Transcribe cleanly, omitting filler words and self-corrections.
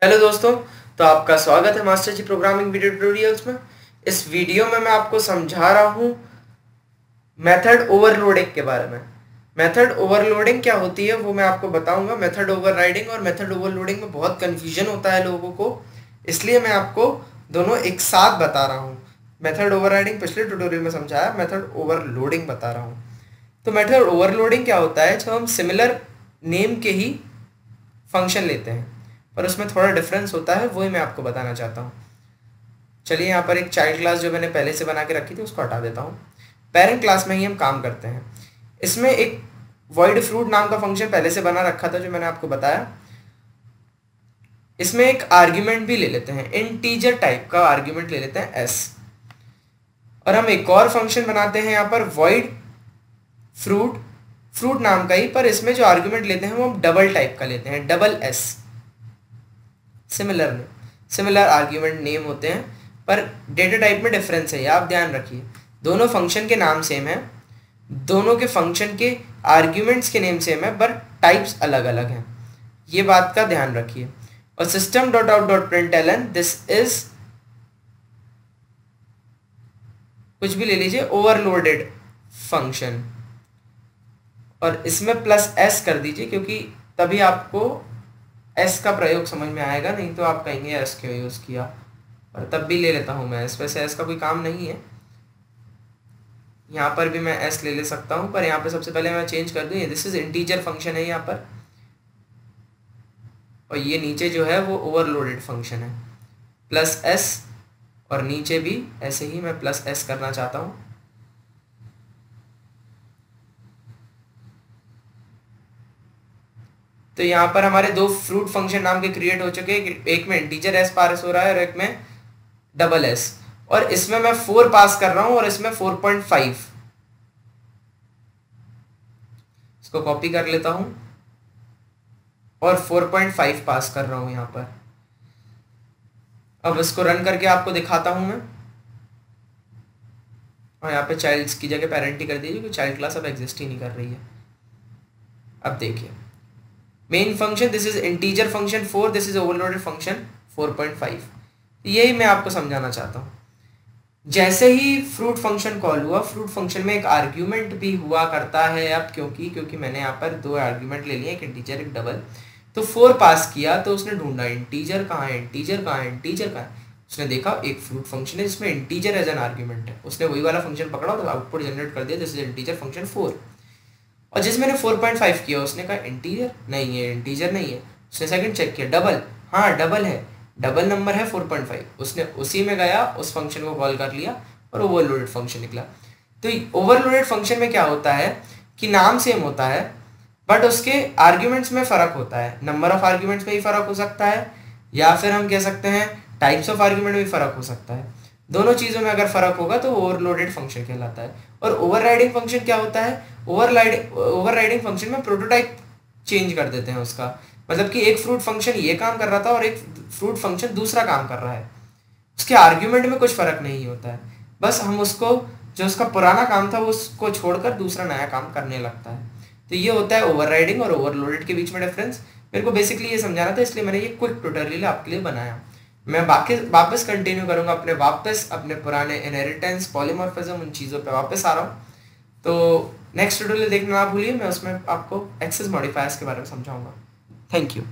Hello दोस्तों, तो आपका स्वागत है मास्टर जी प्रोग्रामिंग वीडियो ट्यूटोरियल्स में। इस वीडियो में मैं आपको समझा रहा हूँ मेथड ओवरलोडिंग के बारे में। मेथड ओवरलोडिंग क्या होती है वो मैं आपको बताऊंगा। मेथड ओवरराइडिंग और मेथड ओवरलोडिंग में बहुत कन्फ्यूजन होता है लोगों को, इसलिए मैं आपको दोनों एक साथ बता रहा हूँ। मेथड ओवरराइडिंग पिछले ट्यूटोरियल में समझाया, मेथड ओवरलोडिंग बता रहा हूँ। तो मेथड ओवरलोडिंग क्या होता है? जब हम सिमिलर नेम के ही फंक्शन लेते हैं पर उसमें थोड़ा डिफरेंस होता है, वही मैं आपको बताना चाहता हूँ। चलिए, यहाँ पर एक चाइल्ड क्लास जो मैंने पहले से बना के रखी थी उसको हटा देता हूँ। पेरेंट क्लास में ही हम काम करते हैं। इसमें एक वॉइड फ्रूट नाम का फंक्शन पहले से बना रखा था जो मैंने आपको बताया। इसमें एक आर्ग्यूमेंट भी ले लेते हैं, इंटीजर टाइप का आर्ग्यूमेंट ले लेते हैं s। और हम एक और फंक्शन बनाते हैं यहाँ पर वॉइड फ्रूट नाम का ही, पर इसमें जो आर्ग्यूमेंट लेते हैं वो हम डबल टाइप का लेते हैं, double s। Similar argument name होते हैं पर डेटा टाइप में डिफरेंस है, ये आप ध्यान रखिए। दोनों फंक्शन के नाम सेम है, दोनों के फंक्शन के आर्ग्यूमेंट्स के नेम सेम है, पर टाइप्स अलग अलग हैं, ये बात का ध्यान रखिए। और system.out.println दिस इज कुछ भी ले लीजिए, ओवरलोडेड फंक्शन, और इसमें प्लस s कर दीजिए क्योंकि तभी आपको s का प्रयोग समझ में आएगा, नहीं तो आप कहेंगे s क्यों यूज़ किया। और तब भी ले लेता हूँ मैं s, वैसे s का कोई काम नहीं है, यहाँ पर भी मैं s ले सकता हूँ, पर यहाँ पर सबसे पहले मैं चेंज कर दूँ, ये दिस इज इंटीजर फंक्शन है यहाँ पर, और ये नीचे जो है वो ओवरलोडेड फंक्शन है, प्लस s, और नीचे भी ऐसे ही मैं प्लस s करना चाहता हूँ। तो यहाँ पर हमारे दो फ्रूट फंक्शन नाम के क्रिएट हो चुके हैं, एक में इंटीजर s पास हो रहा है और एक में डबल s, और इसमें मैं 4 पास कर रहा हूं और इसमें 4.5। इसको कॉपी कर लेता हूं और 4.5 पास कर रहा हूं यहां पर। अब इसको रन करके आपको दिखाता हूं मैं, और यहाँ पे चाइल्ड्स की जगह पेरेंट ही कर दीजिए क्योंकि चाइल्ड क्लास अब एग्जिस्ट ही नहीं कर रही है। अब देखिए, main function this is integer function 4, this is overloaded function 4.5। यही मैं आपको समझाना चाहता हूँ। जैसे ही फ्रूट फंक्शन कॉल हुआ, फ्रूट फंक्शन में एक आर्ग्यूमेंट भी हुआ करता है। अब क्योंकि मैंने यहाँ पर दो आर्ग्यूमेंट ले लिए, एक इंटीजर एक डबल, तो 4 पास किया तो उसने ढूंढा इंटीजर कहाँ है, इंटीजर कहाँ है, इंटीजर कहाँ है। उसने देखा एक फ्रूट फंक्शन है जिसमें इंटीजर एज एन आर्ग्यूमेंट है, उसने वही वाला फंक्शन पकड़ा तो आउटपुट जनरेट कर दिया, दिस इज इंटीजर फंक्शन 4। और जिस मैंने 4.5 किया उसने कहा इंटीजर नहीं है, इंटीजर नहीं है। उसने सेकंड चेक किया, डबल, हाँ डबल है, डबल नंबर है 4.5। उसने उसी में गया, उस फंक्शन को कॉल कर लिया और ओवरलोडेड फंक्शन निकला। तो ओवरलोडेड फंक्शन में क्या होता है कि नाम सेम होता है बट उसके आर्ग्यूमेंट्स में फ़र्क होता है। नंबर ऑफ आर्ग्यूमेंट्स में ही फ़र्क हो सकता है, या फिर हम कह सकते हैं टाइप्स ऑफ आर्ग्यूमेंट में भी फ़र्क हो सकता है। दोनों चीज़ों में अगर फ़र्क होगा तो ओवरलोडेड फंक्शन कहलाता है। और ओवरराइडिंग फंक्शन क्या होता है? ओवरराइडिंग फंक्शन में प्रोटोटाइप चेंज कर देते हैं उसका, मतलब कि एक फ्रूट फंक्शन ये काम कर रहा था और एक फ्रूट फंक्शन दूसरा काम कर रहा है, उसके आर्ग्यूमेंट में कुछ फ़र्क नहीं होता है, बस हम उसको जो उसका पुराना काम था वो उसको छोड़कर दूसरा नया काम करने लगता है। तो ये होता है ओवरराइडिंग और ओवरलोडेड के बीच में डिफरेंस। मेरे को बेसिकली ये समझाना था, इसलिए मैंने ये क्विक ट्यूटोरियल आपके लिए बनाया। मैं वापस कंटिन्यू करूँगा अपने पुराने इनहेरिटेंस, पॉलीमॉर्फिज्म, उन चीज़ों पे वापस आ रहा हूँ। तो नेक्स्ट ट्यूटोरियल देखना ना भूलिए, मैं उसमें आपको एक्सेस मॉडिफायर्स के बारे में समझाऊंगा। Thank you.